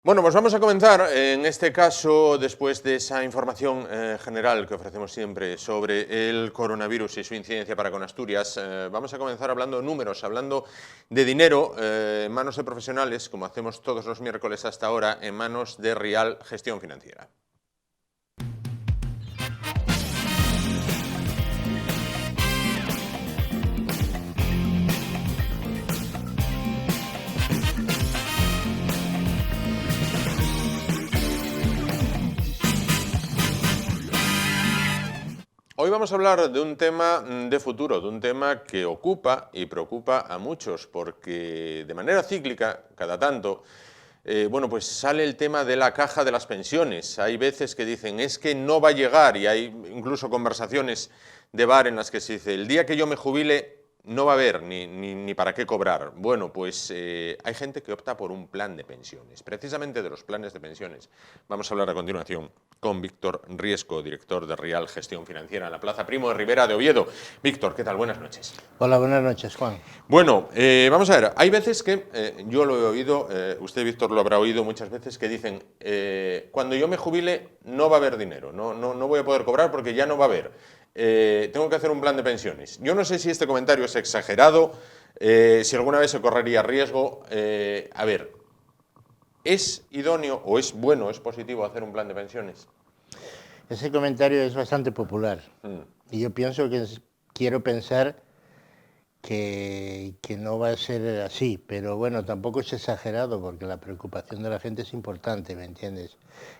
Bueno, pues vamos a comenzar, en este caso, después de esa información general que ofrecemos siempre sobre el coronavirus y su incidencia para con Asturias, vamos a comenzar hablando de números, hablando de dinero en manos de profesionales, como hacemos todos los miércoles hasta ahora, en manos de Rial Gestión Financiera. Hoy vamos a hablar de un tema de futuro, de un tema que ocupa y preocupa a muchos, porque de manera cíclica, cada tanto, bueno, pues sale el tema de la caja de las pensiones. Hay veces que dicen, es que no va a llegar, y hay incluso conversaciones de bar en las que se dice, el día que yo me jubile no va a haber ni para qué cobrar. Bueno, pues hay gente que opta por un plan de pensiones. Precisamente de los planes de pensiones vamos a hablar a continuación con Víctor Riesco, director de Rial Gestión Financiera en la Plaza Primo de Rivera de Oviedo. Víctor, ¿qué tal? Buenas noches. Hola, buenas noches, Juan. Bueno, vamos a ver, hay veces que, yo lo he oído, usted, Víctor, lo habrá oído muchas veces, que dicen, cuando yo me jubile no va a haber dinero, no voy a poder cobrar porque ya no va a haber. Tengo que hacer un plan de pensiones. Yo no sé si este comentario es exagerado, si alguna vez se correría riesgo. A ver, ¿es idóneo o es bueno, es positivo hacer un plan de pensiones? Ese comentario es bastante popular y yo pienso quiero pensar que no va a ser así, pero bueno, tampoco es exagerado porque la preocupación de la gente es importante, ¿me entiendes?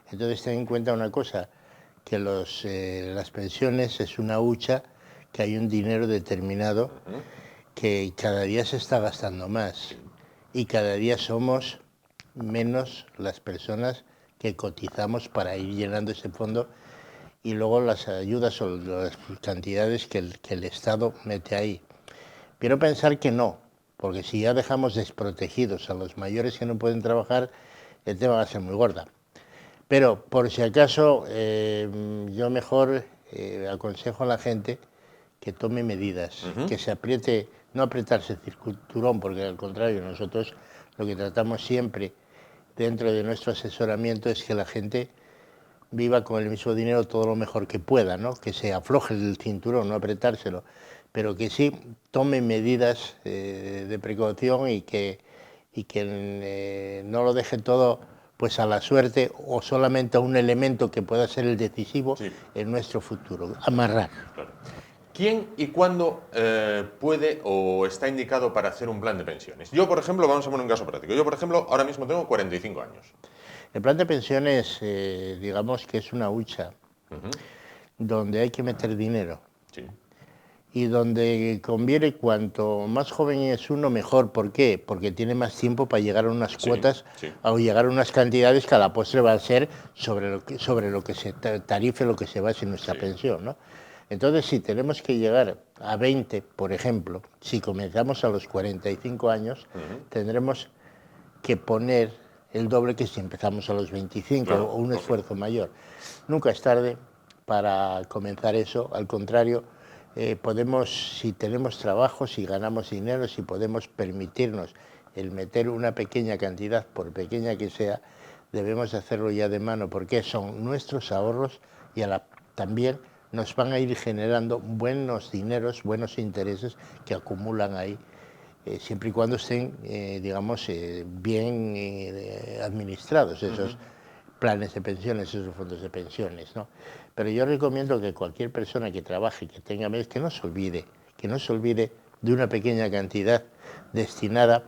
Entonces ten en cuenta una cosa, que las pensiones es una hucha, que hay un dinero determinado que cada día se está gastando más y cada día somos menos las personas que cotizamos para ir llenando ese fondo y luego las ayudas o las cantidades que el Estado mete ahí. Quiero pensar que no, porque si ya dejamos desprotegidos a los mayores que no pueden trabajar, el tema va a ser muy gorda. Pero por si acaso, yo mejor aconsejo a la gente que tome medidas, que se apriete, no apretarse el cinturón, porque al contrario, nosotros lo que tratamos siempre dentro de nuestro asesoramiento es que la gente viva con el mismo dinero todo lo mejor que pueda, ¿no? Que se afloje el cinturón, no apretárselo, pero que sí tome medidas de precaución y que no lo deje todo pues a la suerte o solamente a un elemento que pueda ser el decisivo en nuestro futuro, amarrar. Claro. ¿Quién y cuándo puede o está indicado para hacer un plan de pensiones? Yo, por ejemplo, vamos a poner un caso práctico. Yo, por ejemplo, ahora mismo tengo 45 años. El plan de pensiones, digamos que es una hucha donde hay que meter dinero. Sí. Y donde conviene cuanto más joven es uno, mejor. ¿Por qué? Porque tiene más tiempo para llegar a unas cuotas o llegar a unas cantidades que a la postre va a ser sobre lo que se tarife, lo que se base en nuestra pensión, ¿no? Entonces, si tenemos que llegar a 20, por ejemplo, si comenzamos a los 45 años, tendremos que poner el doble que si empezamos a los 25 o un esfuerzo mayor. Nunca es tarde para comenzar eso, al contrario, podemos, si tenemos trabajo, si ganamos dinero, si podemos permitirnos el meter una pequeña cantidad, por pequeña que sea, debemos hacerlo ya de mano, porque son nuestros ahorros y también nos van a ir generando buenos dineros, buenos intereses que acumulan ahí, siempre y cuando estén, digamos, bien administrados esos planes de pensiones, esos fondos de pensiones, ¿no? Pero yo recomiendo que cualquier persona que trabaje, que tenga medios, que no se olvide de una pequeña cantidad destinada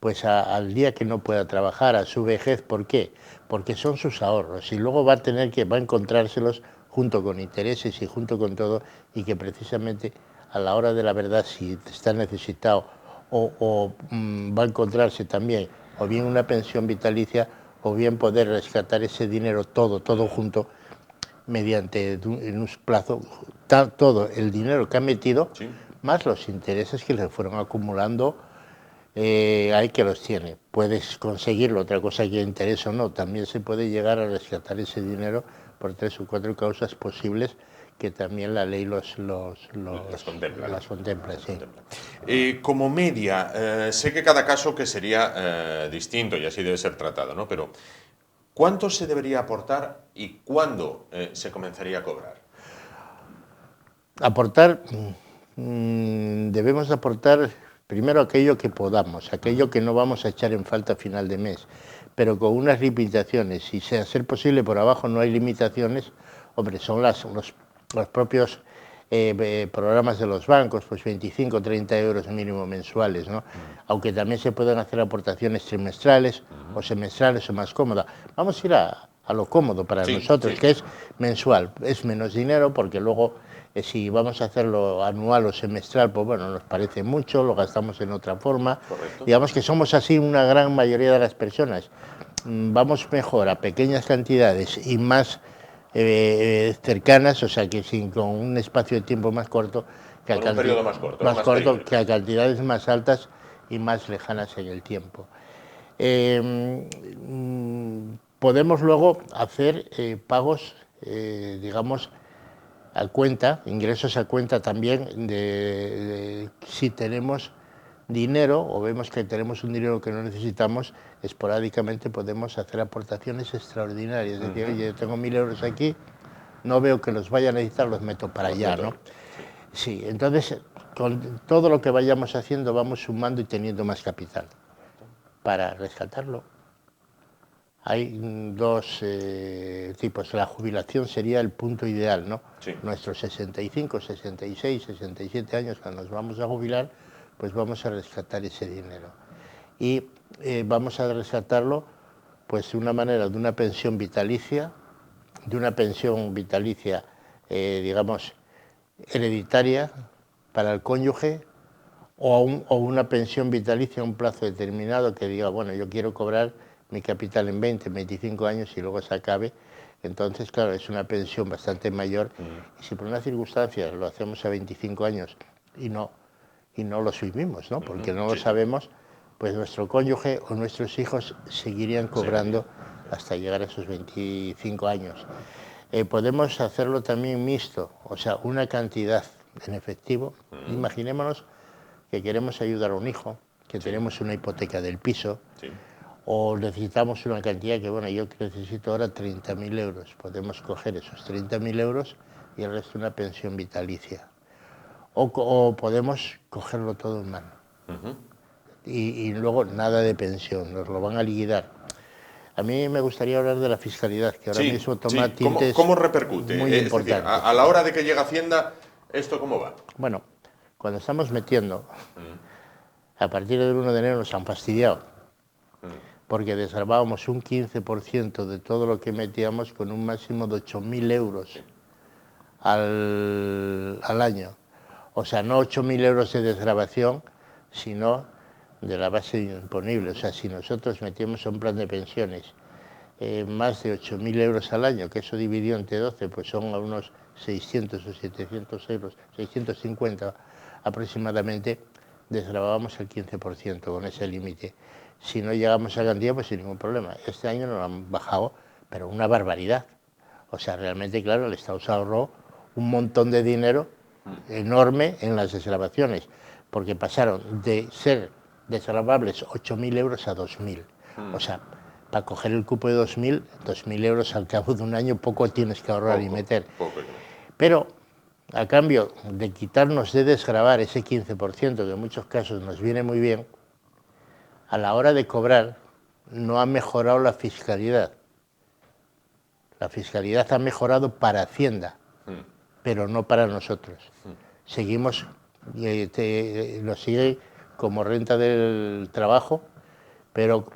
pues al día que no pueda trabajar, a su vejez. ¿Por qué? Porque son sus ahorros y luego va a encontrárselos junto con intereses y junto con todo, y que precisamente a la hora de la verdad, si está necesitado va a encontrarse también o bien una pensión vitalicia o bien poder rescatar ese dinero todo junto mediante en un plazo, todo el dinero que ha metido, más los intereses que le fueron acumulando, hay que los tiene. Puedes conseguirlo, otra cosa que interesa o no, también se puede llegar a rescatar ese dinero por 3 o 4 causas posibles que también la ley las contempla. Sí. Como media, sé que cada caso que sería distinto y así debe ser tratado, ¿no? Pero ¿Cuánto se debería aportar y cuándo se comenzaría a cobrar? Aportar, debemos aportar primero aquello que podamos, aquello que no vamos a echar en falta a final de mes, pero con unas limitaciones. Si sea ser posible por abajo no hay limitaciones, hombre, son los propios programas de los bancos, pues 25 o 30 euros mínimo mensuales, ¿no? Aunque también se pueden hacer aportaciones trimestrales o semestrales o más cómodas. Vamos a ir a lo cómodo para nosotros, que es mensual. Es menos dinero porque luego si vamos a hacerlo anual o semestral, pues bueno, nos parece mucho, lo gastamos en otra forma. Correcto. Digamos que somos así una gran mayoría de las personas. Vamos mejor a pequeñas cantidades y más cercanas, o sea que con un espacio de tiempo más corto, que con un periodo más corto, más corto que a cantidades más altas y más lejanas en el tiempo. Podemos luego hacer pagos, digamos, a cuenta, ingresos a cuenta también de si tenemos dinero o vemos que tenemos un dinero que no necesitamos, esporádicamente podemos hacer aportaciones extraordinarias. Es decir, oye, yo tengo 1.000 euros aquí, no veo que los vaya a necesitar, los meto para allá, ¿no? Sí, entonces con todo lo que vayamos haciendo vamos sumando y teniendo más capital para rescatarlo. Hay dos tipos. La jubilación sería el punto ideal, ¿no? Sí. Nuestros 65, 66, 67 años, cuando nos vamos a jubilar, pues vamos a rescatar ese dinero. Y vamos a rescatarlo pues de una manera, de una pensión vitalicia, digamos, hereditaria para el cónyuge, o una pensión vitalicia a un plazo determinado que diga, bueno, yo quiero cobrar mi capital en 20, 25 años y luego se acabe. Entonces, claro, es una pensión bastante mayor. Y si por una circunstancia lo hacemos a 25 años y no lo subimos, ¿no? Porque no lo sabemos, pues nuestro cónyuge o nuestros hijos seguirían cobrando hasta llegar a esos 25 años. Podemos hacerlo también mixto, o sea, una cantidad en efectivo. Imaginémonos que queremos ayudar a un hijo, que tenemos una hipoteca del piso, o necesitamos una cantidad que, bueno, yo necesito ahora 30.000 euros. Podemos coger esos 30.000 euros y el resto una pensión vitalicia. O podemos cogerlo todo en mano. Y luego nada de pensión, nos lo van a liquidar. A mí me gustaría hablar de la fiscalidad, que ahora mismo toma tintes ¿Cómo repercute? muy importantes. Es decir, a la hora de que llega Hacienda, ¿esto cómo va? Bueno, cuando estamos metiendo, a partir del 1 de enero nos han fastidiado, porque desgrabábamos un 15% de todo lo que metíamos con un máximo de 8.000 euros al año. O sea, no 8.000 euros de desgravación, sino de la base imponible. O sea, si nosotros metíamos un plan de pensiones más de 8.000 euros al año, que eso dividido entre 12, pues son a unos 600 o 700 euros, 650 aproximadamente, desgravábamos el 15% con ese límite. Si no llegamos a cantidad, pues sin ningún problema. Este año nos lo han bajado, pero una barbaridad. O sea, realmente, claro, el Estado se ahorró un montón de dinero enorme en las desgravaciones, porque pasaron de ser desgravables 8.000 euros a 2.000. O sea, para coger el cupo de 2.000 euros al cabo de un año, poco tienes que ahorrar y meter. Pero a cambio de quitarnos de desgravar ese 15%, que en muchos casos nos viene muy bien, a la hora de cobrar no ha mejorado la fiscalidad. La fiscalidad ha mejorado para Hacienda, pero no para nosotros. Seguimos, nos sigue como renta del trabajo, pero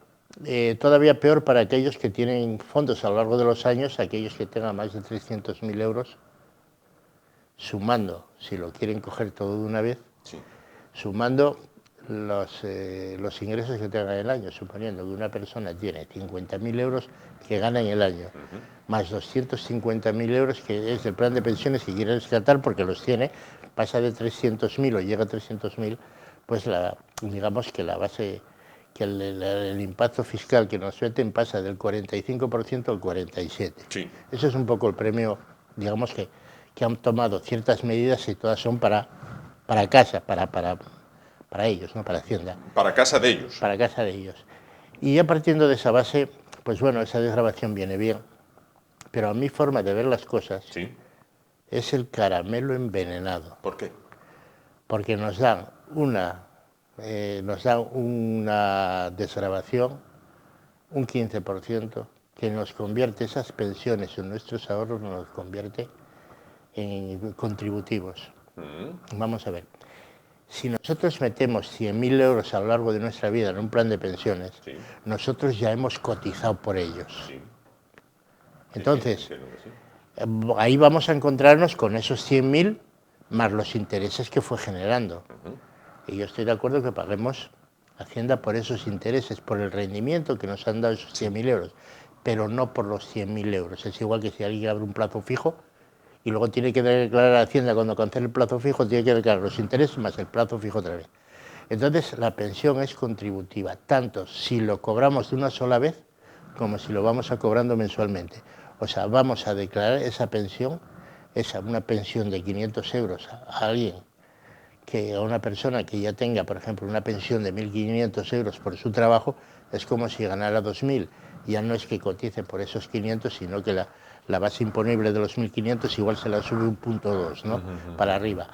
todavía peor para aquellos que tienen fondos a lo largo de los años, aquellos que tengan más de 300.000 euros, sumando, si lo quieren coger todo de una vez, sumando los ingresos que tengan en el año, suponiendo que una persona tiene 50.000 euros que gana en el año, más 250.000 euros que es el plan de pensiones que quiere rescatar porque los tiene, pasa de 300.000 o llega a 300.000, pues digamos que la base, que el impacto fiscal que nos meten pasa del 45% al 47%. Eso es un poco el premio, digamos que han tomado ciertas medidas y todas son para casa, para ellos, no para Hacienda. Para casa de ellos. Para casa de ellos. Y ya partiendo de esa base, pues bueno, esa desgravación viene bien. Pero a mi forma de ver las cosas es el caramelo envenenado. ¿Por qué? Porque nos dan una desgravación, un 15%, que nos convierte esas pensiones en nuestros ahorros, nos convierte en contributivos. Vamos a ver. Si nosotros metemos 100.000 euros a lo largo de nuestra vida en un plan de pensiones, nosotros ya hemos cotizado por ellos. Entonces, ahí vamos a encontrarnos con esos 100.000 más los intereses que fue generando. Y yo estoy de acuerdo que paguemos Hacienda por esos intereses, por el rendimiento que nos han dado esos 100.000 euros, pero no por los 100.000 euros. Es igual que si alguien abre un plazo fijo y luego tiene que declarar a Hacienda cuando cancele el plazo fijo, tiene que declarar los intereses más el plazo fijo otra vez. Entonces, la pensión es contributiva, tanto si lo cobramos de una sola vez como si lo vamos a cobrando mensualmente. O sea, vamos a declarar esa pensión, una pensión de 500 euros a alguien, a una persona que ya tenga, por ejemplo, una pensión de 1.500 euros por su trabajo, es como si ganara 2.000. Ya no es que cotice por esos 500, sino que la base imponible de los 1.500 igual se la sube un punto 2, ¿no? Para arriba.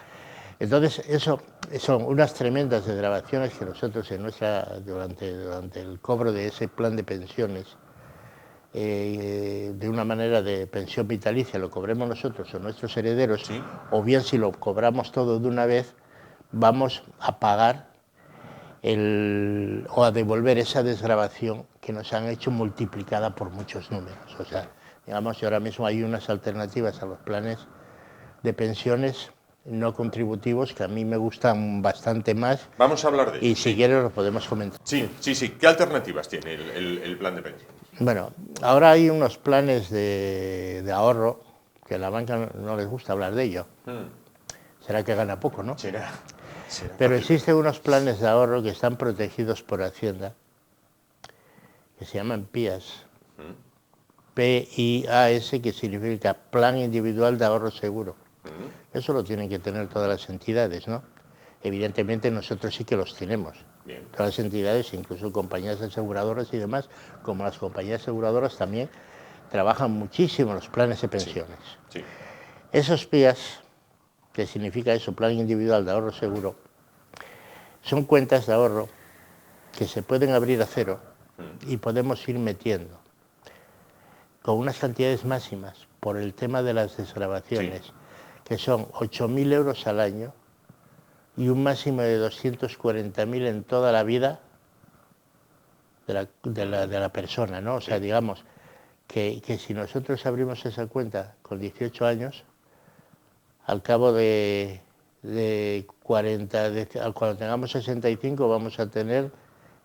Entonces, eso son unas tremendas desgravaciones que nosotros durante el cobro de ese plan de pensiones, de una manera de pensión vitalicia, lo cobremos nosotros o nuestros herederos, o bien si lo cobramos todo de una vez, vamos a pagar o a devolver esa desgravación que nos han hecho multiplicada por muchos números. O sea, digamos que ahora mismo hay unas alternativas a los planes de pensiones no contributivos que a mí me gustan bastante más. Vamos a hablar de ello. Y si quieres lo podemos comentar. Sí. ¿Qué alternativas tiene el plan de pensiones? Bueno, ahora hay unos planes de ahorro que a la banca no les gusta hablar de ello. Será que gana poco, ¿no? Será. Pero existen unos planes de ahorro que están protegidos por Hacienda, que se llaman PIAS. PIAS, que significa Plan Individual de Ahorro Seguro. Eso lo tienen que tener todas las entidades, ¿no? Evidentemente nosotros sí que los tenemos. Bien. Todas las entidades, incluso compañías aseguradoras y demás, como las compañías aseguradoras también trabajan muchísimo los planes de pensiones. Sí. Esos PIAS, que significa eso, Plan Individual de Ahorro Seguro, son cuentas de ahorro que se pueden abrir a cero y podemos ir metiendo con unas cantidades máximas por el tema de las desgravaciones, que son 8.000 euros al año y un máximo de 240.000 en toda la vida de la persona, ¿no? O sea, digamos que si nosotros abrimos esa cuenta con 18 años, al cabo de 40, cuando tengamos 65 vamos a tener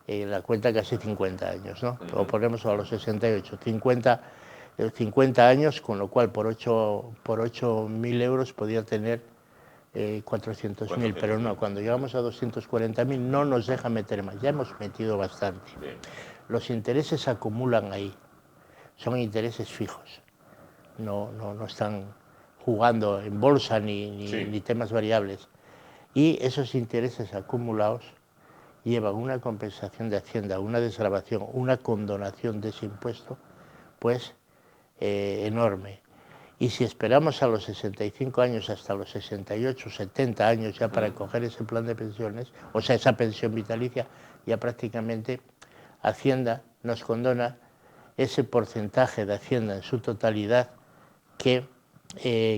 la cuenta casi 50 años, ¿no? O ponemos a los 68, 50 años, con lo cual por 8.000 euros podría tener 400.000, pero no, cuando llegamos a 240.000 no nos deja meter más, ya hemos metido bastante. Bien. Los intereses se acumulan ahí, son intereses fijos, no están jugando en bolsa ni temas variables. Y esos intereses acumulados llevan una compensación de Hacienda, una desgravación, una condonación de ese impuesto, pues enorme. Y si esperamos a los 65 años hasta los 68, 70 años ya para coger ese plan de pensiones, o sea, esa pensión vitalicia, ya prácticamente Hacienda nos condona ese porcentaje de Hacienda en su totalidad que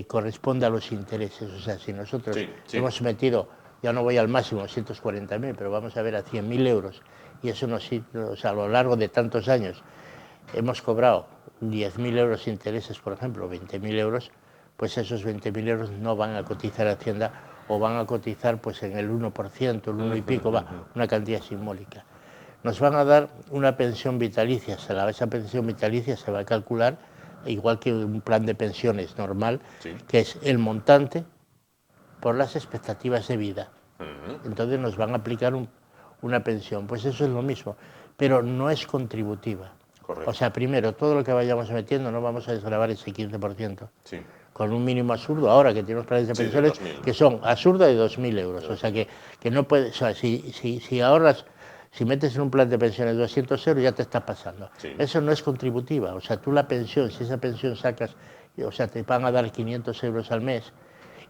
corresponde a los intereses. O sea, si nosotros hemos metido, ya no voy al máximo, 140.000, pero vamos a ver a 100.000 euros, y eso o sea, a lo largo de tantos años hemos cobrado 10.000 euros de intereses, por ejemplo, 20.000 euros, pues esos 20.000 euros no van a cotizar a Hacienda, o van a cotizar pues en el 1%, el 1 y pico, una cantidad simbólica. Nos van a dar una pensión vitalicia, esa pensión vitalicia se va a calcular igual que un plan de pensiones normal, que es el montante por las expectativas de vida. Entonces nos van a aplicar una pensión, pues eso es lo mismo, pero no es contributiva. Correcto. O sea, primero, todo lo que vayamos metiendo no vamos a desgravar ese 15%. Con un mínimo absurdo, ahora que tenemos planes de pensiones que son absurdos de 2.000 euros. O sea, que no puede, o sea, si ahorras, Si metes en un plan de pensiones 200 euros ya te estás pasando. Sí. Eso no es contributiva. O sea, tú la pensión, si esa pensión sacas, o sea, te van a dar 500 euros al mes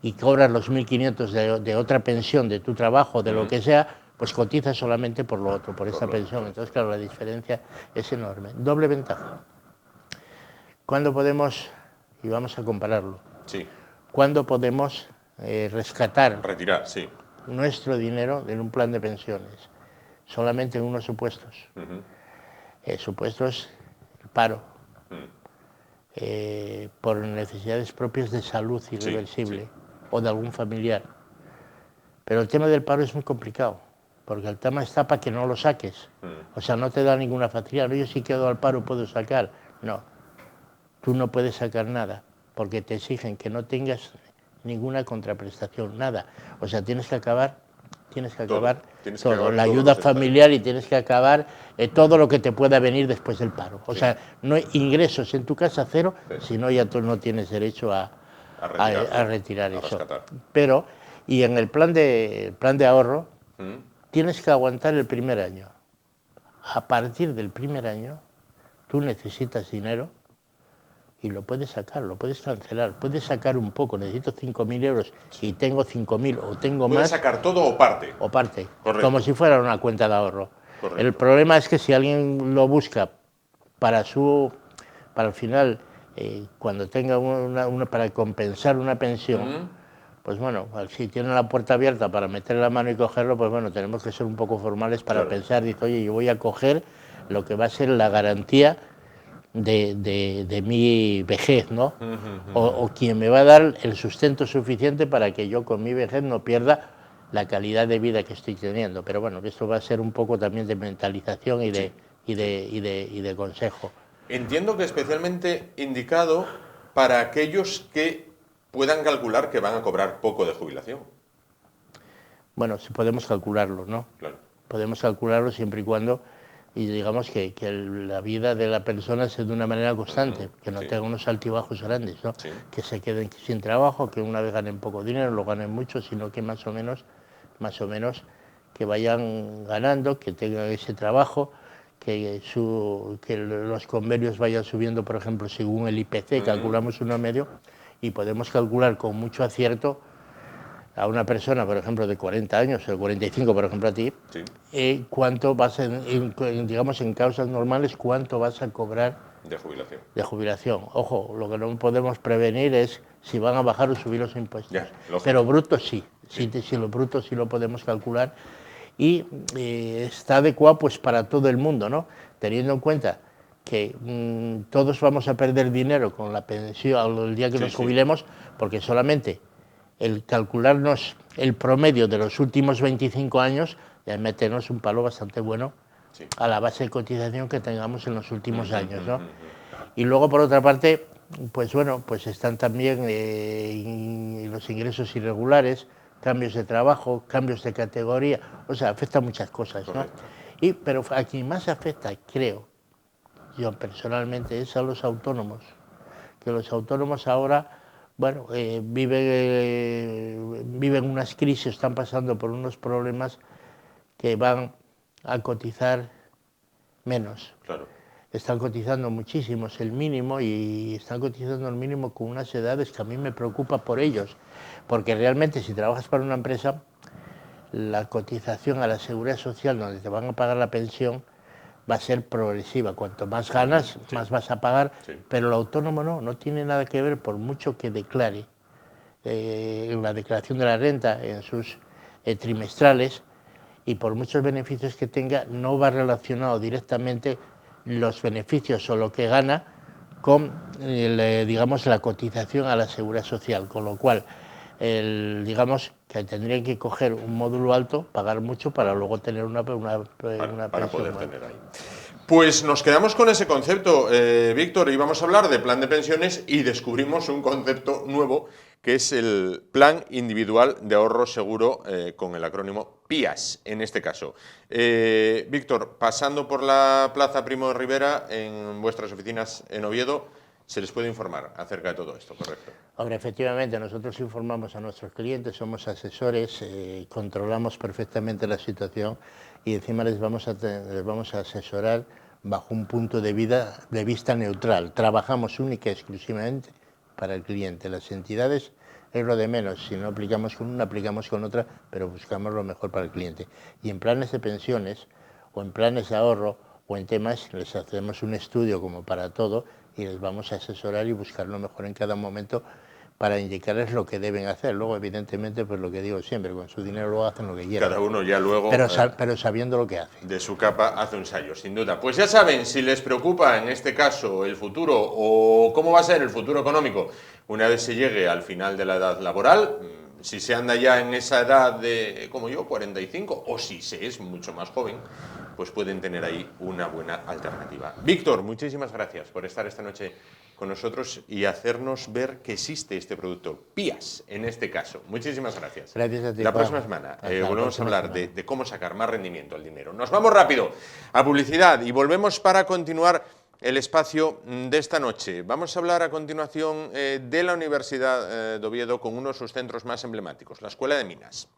y cobras los 1.500 de otra pensión, de tu trabajo, de lo que sea, pues cotizas solamente por lo otro, por esa pensión. Entonces, claro, la diferencia es enorme. Doble ventaja. ¿Cuándo podemos, y vamos a compararlo, Sí. cuándo podemos rescatar Retirar, sí. nuestro dinero en un plan de pensiones? Solamente en unos supuestos. Supuestos, el paro, por necesidades propias de salud irreversible, o de algún familiar. Pero el tema del paro es muy complicado, porque el tema está para que no lo saques. O sea, no te da ninguna facilidad. No, yo si quedo al paro puedo sacar. No, tú no puedes sacar nada, porque te exigen que no tengas ninguna contraprestación, nada. O sea, tienes que acabar todo. La ayuda familiar, y tienes que acabar todo lo que te pueda venir después del paro. O sea, no hay ingresos en tu casa, cero, si no ya tú no tienes derecho a retirar eso. Rescatar. Pero, y en el plan de ahorro, tienes que aguantar el primer año. A partir del primer año, tú necesitas dinero y lo puedes sacar, lo puedes cancelar, puedes sacar un poco, necesito 5.000 euros y tengo 5.000 o tengo más. ¿Puedes sacar todo o parte? O parte, Correcto. como si fuera una cuenta de ahorro. Correcto. El problema es que si alguien lo busca para el final, cuando tenga para compensar una pensión, pues bueno, si tiene la puerta abierta para meter la mano y cogerlo, pues bueno, tenemos que ser un poco formales para pensar, dice, oye, yo voy a coger lo que va a ser la garantía de mi vejez, ¿no? O quien me va a dar el sustento suficiente para que yo con mi vejez no pierda la calidad de vida que estoy teniendo. Pero bueno, esto va a ser un poco también de mentalización y de consejo. Entiendo que especialmente indicado para aquellos que puedan calcular que van a cobrar poco de jubilación. Bueno, si podemos calcularlo, ¿no? Claro. Podemos calcularlo siempre y cuando, y digamos que la vida de la persona sea de una manera constante, que no tenga unos altibajos grandes, ¿no? Que se queden sin trabajo, que una vez ganen poco dinero, lo ganen mucho, sino que más o menos que vayan ganando, que tengan ese trabajo, que los convenios vayan subiendo, por ejemplo, según el IPC, calculamos uno medio, y podemos calcular con mucho acierto a una persona, por ejemplo, de 40 años, o 45, por ejemplo, a ti, cuánto vas digamos, en causas normales, cuánto vas a cobrar de jubilación. Ojo, lo que no podemos prevenir es si van a bajar o subir los impuestos. Pero brutos sí. Si lo bruto sí lo podemos calcular. Y está adecuado pues para todo el mundo, ¿no? Teniendo en cuenta que todos vamos a perder dinero con la pensión el día que nos jubilemos, porque solamente el calcularnos el promedio de los últimos 25 años es meternos un palo bastante bueno a la base de cotización que tengamos en los últimos años, ¿no? Y luego, por otra parte, pues bueno, pues están también los ingresos irregulares, cambios de trabajo, cambios de categoría, o sea, afecta muchas cosas, ¿no? Pero a quien más afecta, creo, yo personalmente, es a los autónomos, que los autónomos ahora, bueno, viven unas crisis, están pasando por unos problemas que van a cotizar menos. Claro. Están cotizando muchísimo, es el mínimo, y están cotizando el mínimo con unas edades que a mí me preocupa por ellos, porque realmente si trabajas para una empresa, la cotización a la seguridad social, donde te van a pagar la pensión, va a ser progresiva. Cuanto más ganas, más vas a pagar, pero el autónomo no tiene nada que ver, por mucho que declare en la declaración de la renta, en sus trimestrales, y por muchos beneficios que tenga, no va relacionado directamente los beneficios o lo que gana con, digamos, la cotización a la seguridad social, con lo cual, digamos, que tendrían que coger un módulo alto, pagar mucho para luego tener una pensión. Para poder tener ahí. Pues nos quedamos con ese concepto, Víctor, y vamos a hablar de plan de pensiones y descubrimos un concepto nuevo que es el Plan Individual de Ahorro Seguro, con el acrónimo PIAS, en este caso. Víctor, pasando por la Plaza Primo de Rivera, en vuestras oficinas en Oviedo, se les puede informar acerca de todo esto, ¿correcto? Ahora, efectivamente, nosotros informamos a nuestros clientes, somos asesores, controlamos perfectamente la situación y encima les vamos a asesorar bajo un punto de vista neutral. Trabajamos única y exclusivamente para el cliente. Las entidades es lo de menos. Si no aplicamos con una, aplicamos con otra, pero buscamos lo mejor para el cliente. Y en planes de pensiones o en planes de ahorro o en temas, les hacemos un estudio como para todo y les vamos a asesorar y buscar lo mejor en cada momento para indicarles lo que deben hacer. Luego, evidentemente, pues lo que digo siempre, con su dinero luego hacen lo que quieran. Cada uno ya luego... Pero sabiendo lo que hace. De su capa hace un sayo, sin duda. Pues ya saben, si les preocupa en este caso el futuro o cómo va a ser el futuro económico una vez se llegue al final de la edad laboral, si se anda ya en esa edad de, como yo, 45, o si se es mucho más joven, pues pueden tener ahí una buena alternativa. Víctor, muchísimas gracias por estar esta noche con nosotros y hacernos ver que existe este producto, PIAS en este caso. Muchísimas gracias. Gracias a ti, La próxima semana volvemos a hablar de cómo sacar más rendimiento al dinero. Nos vamos rápido a publicidad y volvemos para continuar el espacio de esta noche. Vamos a hablar a continuación de la Universidad de Oviedo con uno de sus centros más emblemáticos, la Escuela de Minas.